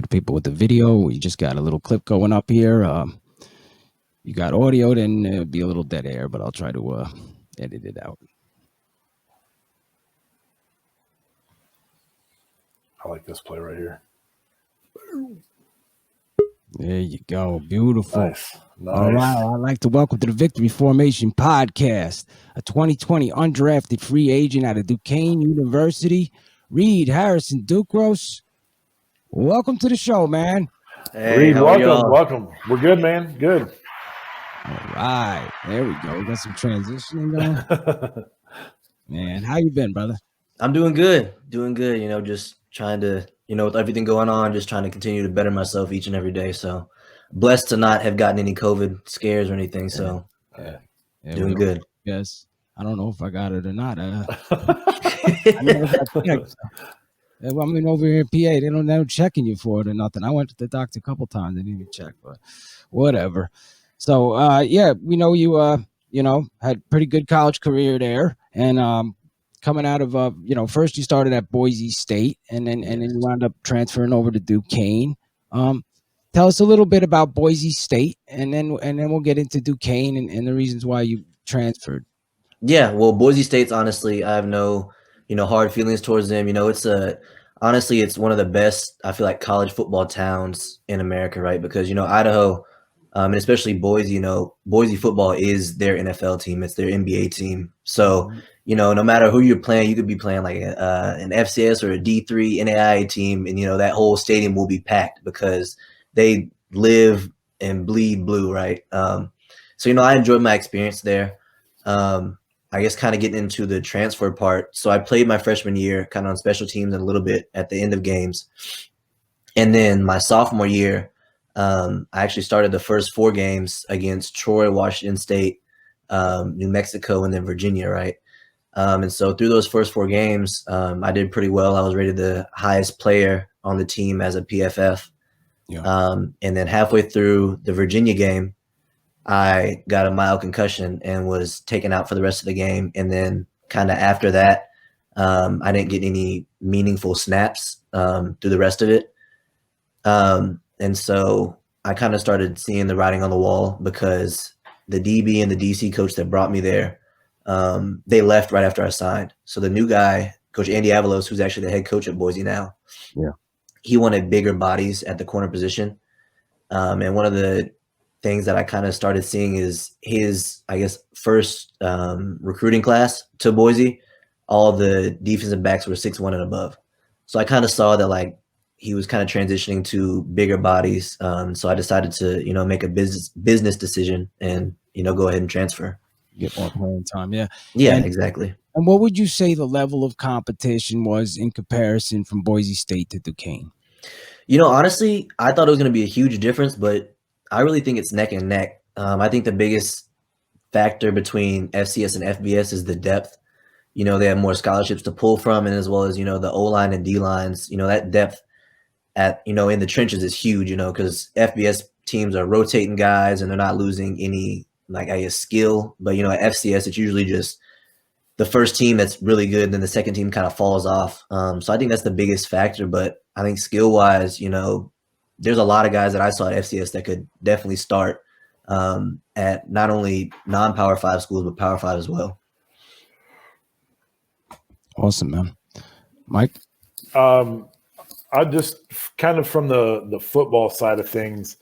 the people with the video. We just got a little clip going up here. You got audio, then it'll be a little dead air, but I'll try to edit it out. I like this play right here. There you go. Beautiful. Nice. All right. I'd like to welcome to the Victory Formation podcast, a 2020 undrafted free agent out of Duquesne University, Reid Harrison Ducros. Welcome to the show, man. Hey, Reid, welcome. We're good, man. Good. All right. There we go. We got some transitioning going. Man, how you been, brother? I'm doing good. You know, just trying to, with everything going on, just trying to continue to better myself each and every day. So blessed to not have gotten any COVID scares or anything. So doing good. Yes. I don't know if I got it or not. I mean, over here in PA, they don't checking you for it or nothing. I went to the doctor a couple times. They didn't even check, but whatever. So, we know you, had pretty good college career there. And coming out of, first you started at Boise State and then you wound up transferring over to Duquesne. Tell us a little bit about Boise State and then we'll get into Duquesne and the reasons why you transferred. Yeah, well, Boise State's honestly, I have no, hard feelings towards them. Honestly, it's one of the best, I feel like, college football towns in America, right? Because, Idaho, and especially Boise, Boise football is their NFL team. It's their NBA team. So, no matter who you're playing, you could be playing like an FCS or a D3 NAIA team. And, that whole stadium will be packed because they live and bleed blue, right? So, I enjoyed my experience there. I guess kind of getting into the transfer part. So I played my freshman year kind of on special teams and a little bit at the end of games. And then my sophomore year, I actually started the first 4 games against Troy, Washington State, New Mexico, and then Virginia, right? And so through those first 4 games, I did pretty well. I was rated the highest player on the team as a PFF. Yeah. And then halfway through the Virginia game, I got a mild concussion and was taken out for the rest of the game. And then kind of after that, I didn't get any meaningful snaps through the rest of it. And so I kind of started seeing the writing on the wall because the DB and the DC coach that brought me there, they left right after I signed. So the new guy, Coach Andy Avalos, who's actually the head coach at Boise now, he wanted bigger bodies at the corner position. And one of the things that I kind of started seeing is his, I guess, first recruiting class to Boise, all the defensive backs were 6'1" and above. So I kind of saw that like he was kind of transitioning to bigger bodies. So I decided to, make a business decision and, go ahead and transfer. Get more playing time. Yeah. Yeah, exactly. And what would you say the level of competition was in comparison from Boise State to Duquesne? Honestly, I thought it was going to be a huge difference, but I really think it's neck and neck. I think the biggest factor between FCS and FBS is the depth. They have more scholarships to pull from, and as well as, the O-line and D-lines, that depth at, in the trenches is huge, because FBS teams are rotating guys and they're not losing any, like, I guess, skill. But, at FCS, it's usually just the first team that's really good, and then the second team kind of falls off. So I think that's the biggest factor. But I think skill-wise, there's a lot of guys that I saw at FCS that could definitely start at not only non-Power 5 schools, but Power 5 as well. Awesome, man. Mike? I just kind of from the football side of things,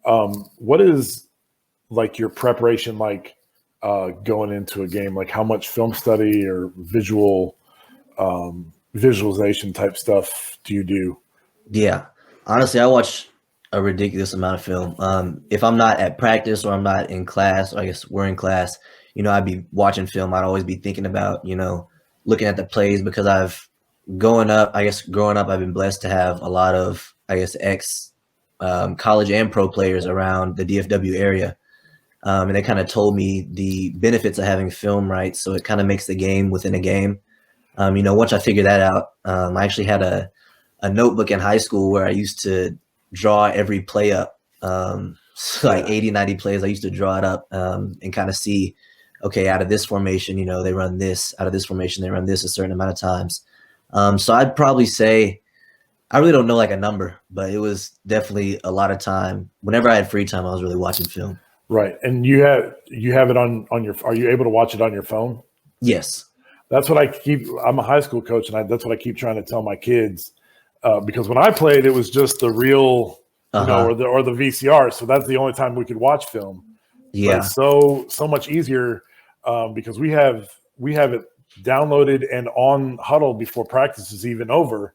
what is like your preparation like going into a game? Like how much film study or visualization type stuff do you do? Yeah. Honestly, I watch a ridiculous amount of film. If I'm not at practice or I'm not in class, or I guess we're in class, I'd be watching film. I'd always be thinking about, looking at the plays because growing up, I've been blessed to have a lot of, ex college and pro players around the DFW area. And they kind of told me the benefits of having film, right? So it kind of makes the game within a game. Once I figured that out, I actually had a notebook in high school where I used to draw every play up, so like 80, 90 plays. I used to draw it up and kind of see, okay, out of this formation, they run this, out of this formation, they run this a certain amount of times. So I'd probably say I really don't know like a number, but it was definitely a lot of time. Whenever I had free time, I was really watching film. Right. And you have it on your, are you able to watch it on your phone? Yes. That's what I'm a high school coach, and that's what I keep trying to tell my kids. Because when I played, it was just the reel, or the VCR. So that's the only time we could watch film. Yeah. But it's so much easier because we have it downloaded and on Huddle before practice is even over.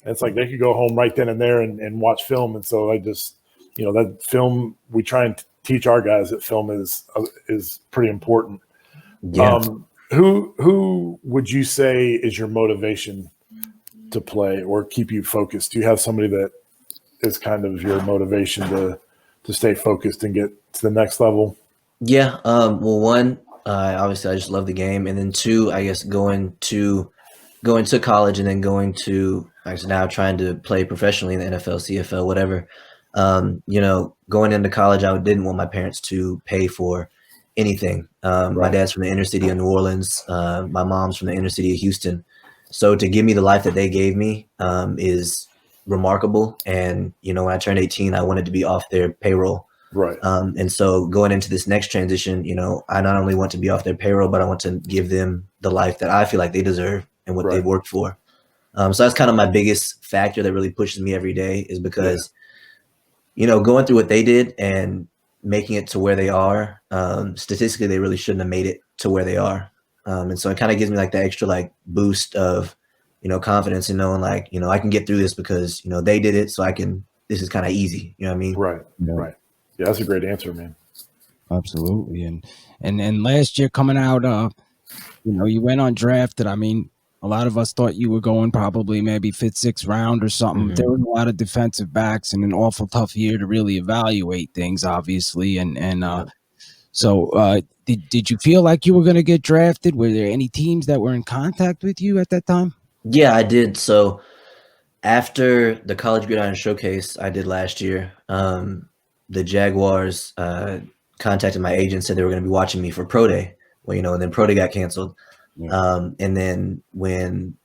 And it's like they could go home right then and there and watch film. And so I just, that film, we try and teach our guys that film is pretty important. Yeah. Who would you say is your motivation to play or keep you focused? Do you have somebody that is kind of your motivation to stay focused and get to the next level? Yeah. Well, one, obviously I just love the game. And then two, I guess going to college and then going to actually now trying to play professionally in the NFL, CFL, whatever. Going into college, I didn't want my parents to pay for anything. My dad's from the inner city of New Orleans. My mom's from the inner city of Houston. So to give me the life that they gave me is remarkable. And, when I turned 18, I wanted to be off their payroll. Right. And so going into this next transition, I not only want to be off their payroll, but I want to give them the life that I feel like they deserve and what they've worked for. So that's kind of my biggest factor that really pushes me every day is because, going through what they did and making it to where they are, statistically, they really shouldn't have made it to where they are. And so it kind of gives me like the extra like boost of, confidence and knowing like, I can get through this because, they did it. So this is kind of easy. You know what I mean? Right. Yeah. Right. Yeah. That's a great answer, man. Absolutely. And last year coming out, you went undrafted. I mean, a lot of us thought you were going probably maybe 5th, 6th round or something. Mm-hmm. There were a lot of defensive backs and an awful tough year to really evaluate things, obviously. So did you feel like you were going to get drafted? Were there any teams that were in contact with you at that time? Yeah, I did. So after the College Gridiron Showcase I did last year, the Jaguars contacted my agent, said they were going to be watching me for Pro Day. Well, and then Pro Day got canceled. Yeah. And then when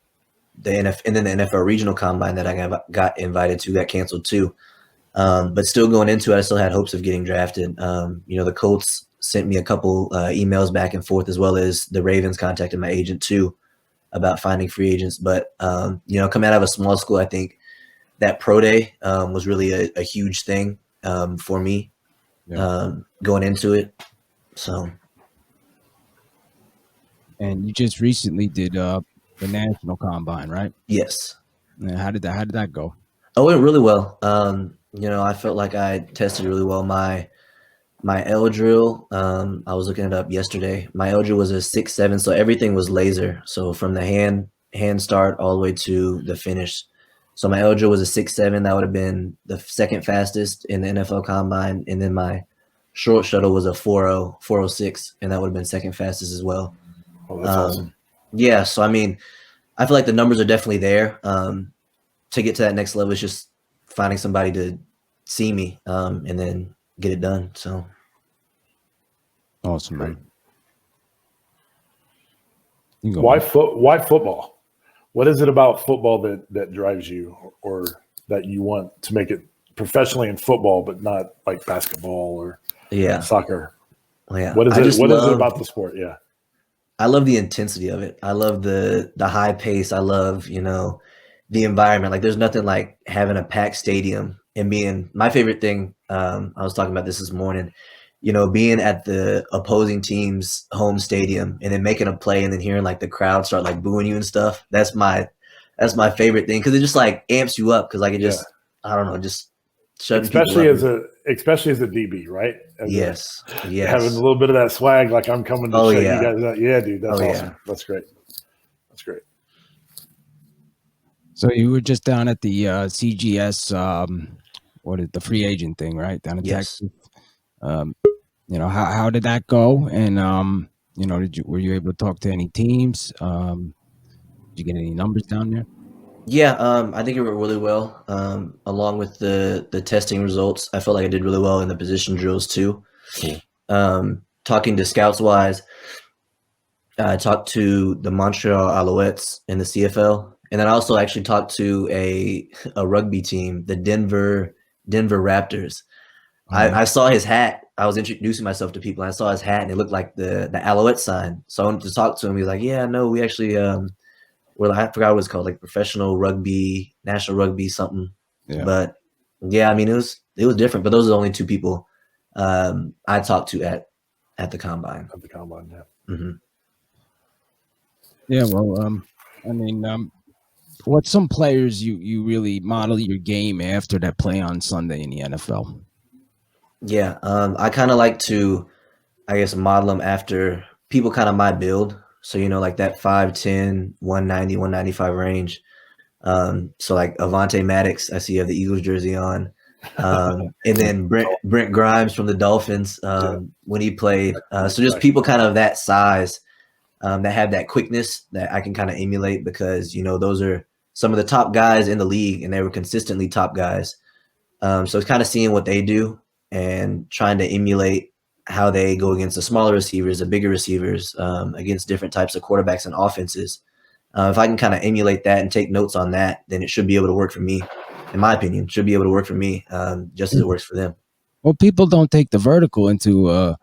the NFL Regional Combine that I got invited to got canceled too. But still going into it, I still had hopes of getting drafted. The Colts sent me a couple emails back and forth, as well as the Ravens contacted my agent too about finding free agents. But, coming out of a small school, I think that Pro Day was really a huge thing for me going into it. So. And you just recently did the National Combine, right? Yes. And how did that go? Oh, it went really well. I felt like I tested really well. My L drill, I was looking it up yesterday. My L drill was a 6.7, so everything was laser. So from the hand start all the way to the finish. So my L drill was a 6.7. That would have been the second fastest in the NFL Combine. And then my short shuttle was a 4.0, 4.06, and that would have been second fastest as well. Oh, that's awesome. Yeah, so I mean, I feel like the numbers are definitely there. To get to that next level is just finding somebody to see me and then get it done. So awesome, man. Why football? What is it about football that drives you, or that you want to make it professionally in football, but not like basketball or soccer? Yeah. What is it? What is it about the sport? Yeah. I love the intensity of it. I love the high pace. I love, the environment. Like there's nothing like having a packed stadium and being my favorite thing. I was talking about this morning, being at the opposing team's home stadium and then making a play and then hearing like the crowd start like booing you and stuff. That's my favorite thing. Cause it just like amps you up. Cause like it just, I don't know, just especially as a DB, right? Yes. Having a little bit of that swag, like I'm coming to show you guys that. Yeah, dude, that's awesome. Yeah. That's great. So you were just down at the CGS, the free agent thing, right? Down in Texas. How did that go? And were you able to talk to any teams? Did you get any numbers down there? Yeah, I think it went really well. Along with the testing results, I felt like I did really well in the position drills too. Cool. Talking to scouts wise, I talked to the Montreal Alouettes in the CFL, And then I also actually talked to a rugby team, the Denver Raptors. I saw his hat. I was introducing myself to people, and I saw his hat, and it looked like the Alouette sign. So I wanted to talk to him. He was like, "Yeah, no, we actually we're like, I forgot what it's called, like professional rugby, national rugby, something." Yeah. But yeah, I mean, it was different. But those are the only two people I talked to at the combine. At the combine, yeah. Mm-hmm. Yeah, well, I mean, what's some players you really model your game after that play on Sunday in the NFL? Yeah, I kind of like to, I guess, model them after people kind of my build. So, like that 5'10", 190, 195 range. So like Avante Maddox, I see you have the Eagles jersey on. And then Brent Grimes from the Dolphins when he played. So just people kind of that size that have that quickness that I can kind of emulate because, those are some of the top guys in the league and they were consistently top guys. So it's kind of seeing what they do and trying to emulate how they go against the smaller receivers, the bigger receivers, against different types of quarterbacks and offenses. If I can kind of emulate that and take notes on that, then it should be able to work for me. In my opinion, should be able to work for me just as it works for them. Well, people don't take the vertical into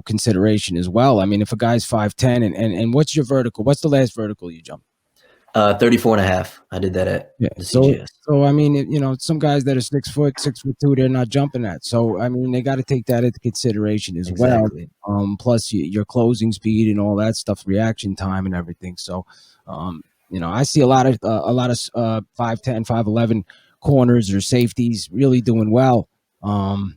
consideration as well. I mean, if a guy's 5'10", and what's your vertical? What's the last vertical you jumped? 34.5. I did that at the CGS. So I mean, some guys that are 6'2", they're not jumping that. So I mean, they got to take that into consideration as Exactly. well. Plus your closing speed and all that stuff, reaction time and everything. So, I see a lot of 5'10", 5'11" corners or safeties really doing well. And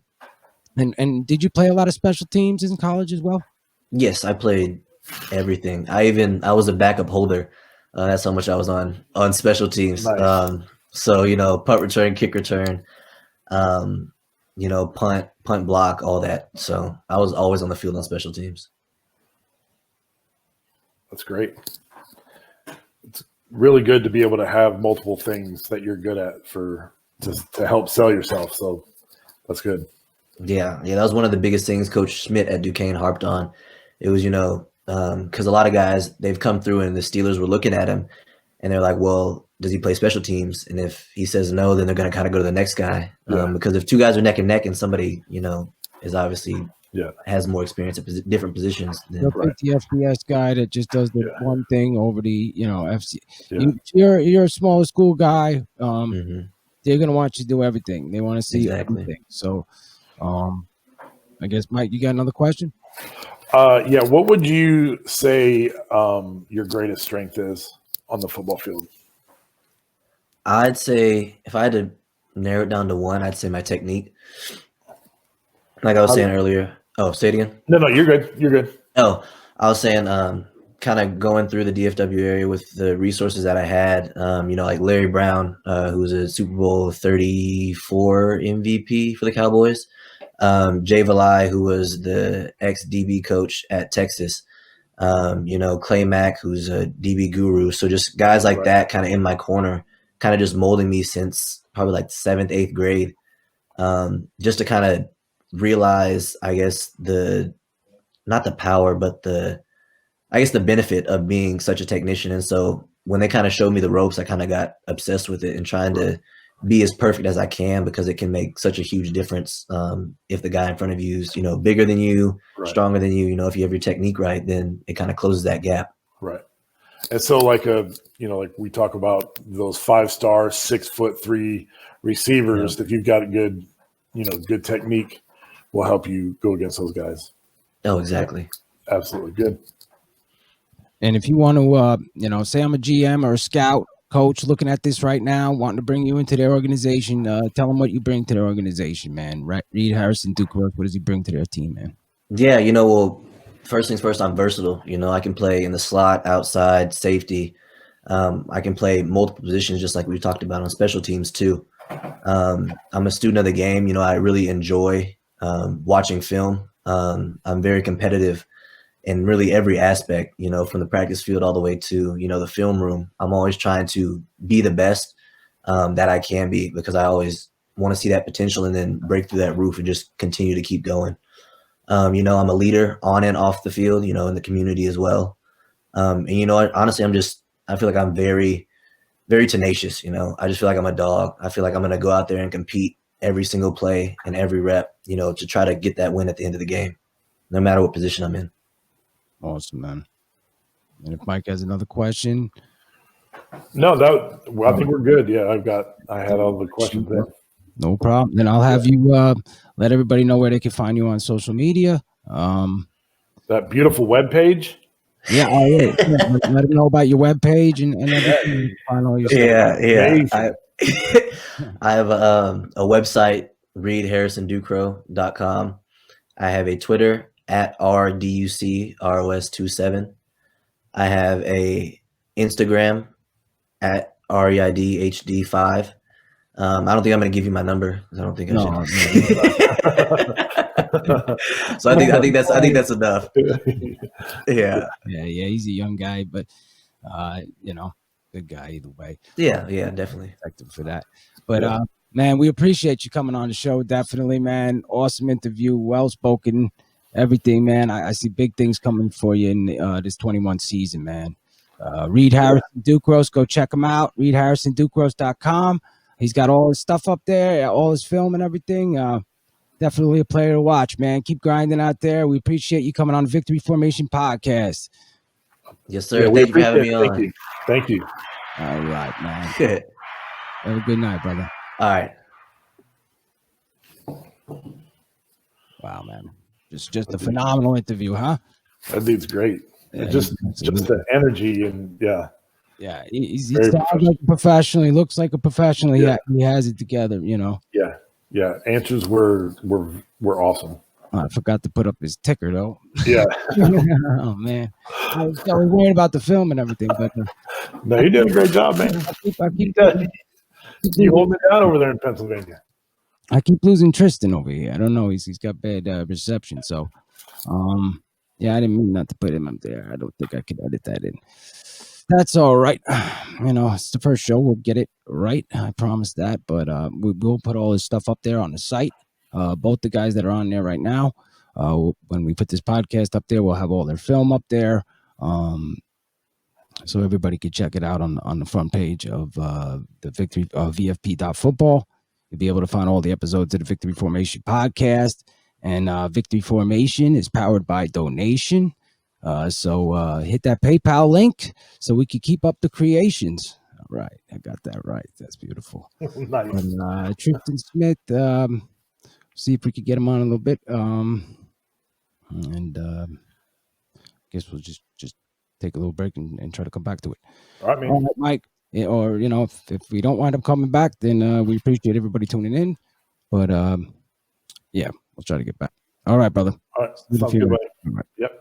did you play a lot of special teams in college as well? Yes, I played everything. I was a backup holder. That's how much I was on special teams. Nice. So punt return, kick return, punt, block, all that. So I was always on the field on special teams. That's great. It's really good to be able to have multiple things that you're good at to help sell yourself. So that's good. Yeah, that was one of the biggest things Coach Schmidt at Duquesne harped on. It was, because a lot of guys, they've come through and the Steelers were looking at him and they're like, well, does he play special teams? And if he says no, then they're going to kind of go to the next guy. Because if two guys are neck and neck and somebody, is obviously has more experience at different positions. Then, the FBS guy that just does the one thing over the, FC. Yeah. You're a smaller school guy. mm-hmm. They're going to want you to do everything. They want to see everything. So, I guess, Mike, you got another question? What would you say your greatest strength is on the football field? I'd say if I had to narrow it down to one, I'd say my technique. Like I was saying earlier. Oh, say it again. No, you're good. You're good. Oh, I was saying kind of going through the DFW area with the resources that I had, like Larry Brown, who was a Super Bowl 34 MVP for the Cowboys. Jay Valai, who was the ex-DB coach at Texas, Clay Mack, who's a DB guru. So just guys like that kind of in my corner, kind of just molding me since probably like 7th, 8th grade, just to kind of realize, I guess, not the power, but the benefit of being such a technician. And so when they kind of showed me the ropes, I kind of got obsessed with it and trying to be as perfect as I can, because it can make such a huge difference. If the guy in front of you is, bigger than you, stronger than you, if you have your technique right, then it kind of closes that gap. Right. And so like like we talk about those 5-star, 6'3" receivers, if you've got a good, good technique, will help you go against those guys. Oh, exactly. Absolutely. Good. And if you want to, say I'm a GM or a scout, coach looking at this right now, wanting to bring you into their organization, tell them what you bring to their organization, man. Right? Reid Ducros, what does he bring to their team, man? Yeah, well, first things first, I'm versatile. I can play in the slot, outside, safety. I can play multiple positions, just like we talked about on special teams too. I'm a student of the game. I really enjoy watching film. I'm very competitive in really every aspect, from the practice field all the way to, the film room. I'm always trying to be the best that I can be, because I always want to see that potential and then break through that roof and just continue to keep going. I'm a leader on and off the field, in the community as well. And honestly, I feel like I'm very very tenacious. I just feel like I'm a dog. I feel like I'm going to go out there and compete every single play and every rep, to try to get that win at the end of the game, no matter what position I'm in. Awesome, man. And if Mike has another question. No, I think we're good. Yeah, I had all the questions there. No problem. Then I'll have you let everybody know where they can find you on social media. That beautiful webpage. Yeah, let them know about your webpage and everything. Find all your stuff. Yeah. I have a website, reidducros.com. I have a Twitter at RDUCROS27. I have a Instagram at REIDHD5. I don't think I'm going to give you my number. I don't think I should. So I think that's enough. Yeah. He's a young guy, but good guy either way. Yeah, definitely. Effective for that. But man, we appreciate you coming on the show. Definitely, man. Awesome interview, well spoken, everything, man. I see big things coming for you in this 21 season, man. Reid Harrison Ducros, go check him out. ReidHarrisonDucros.com. He's got all his stuff up there, all his film and everything. Definitely a player to watch, man. Keep grinding out there. We appreciate you coming on the Victory Formation Podcast. Yes, sir. Thank you for having me on. Thank you. All right, man. Good. Have a good night, brother. All right. Wow, man. Just a phenomenal interview, huh? That dude's great. Yeah, just the energy and yeah, he sounds like a professional. He looks like a professional. Yeah. He has it together, Yeah. Answers were awesome. I forgot to put up his ticker though. Yeah. Oh man, I was worried about the film and everything, but no, you did a great job, man. I keep you holding it down over there in Pennsylvania. I keep losing Tristan over here. I don't know. He's got bad reception, so yeah, I didn't mean not to put him up there. I don't think I could edit that in. That's all right. It's the first show. We'll get it right. I promise that. But we'll put all his stuff up there on the site. Both the guys that are on there right now. When we put this podcast up there, we'll have all their film up there. So everybody can check it out on the front page of the Victory VFP.football. You'll be able to find all the episodes of the Victory Formation podcast. And Victory Formation is powered by donation. So hit that PayPal link so we can keep up the creations. All right. I got that right. That's beautiful. Nice. And Tristan Smith, see if we could get him on a little bit. And guess we'll just take a little break and try to come back to it. All right, man. All right, Mike. Or, if we don't wind up coming back, then we appreciate everybody tuning in. But, yeah, we'll try to get back. All right, brother. All right. Sounds good, buddy. All right. Yep.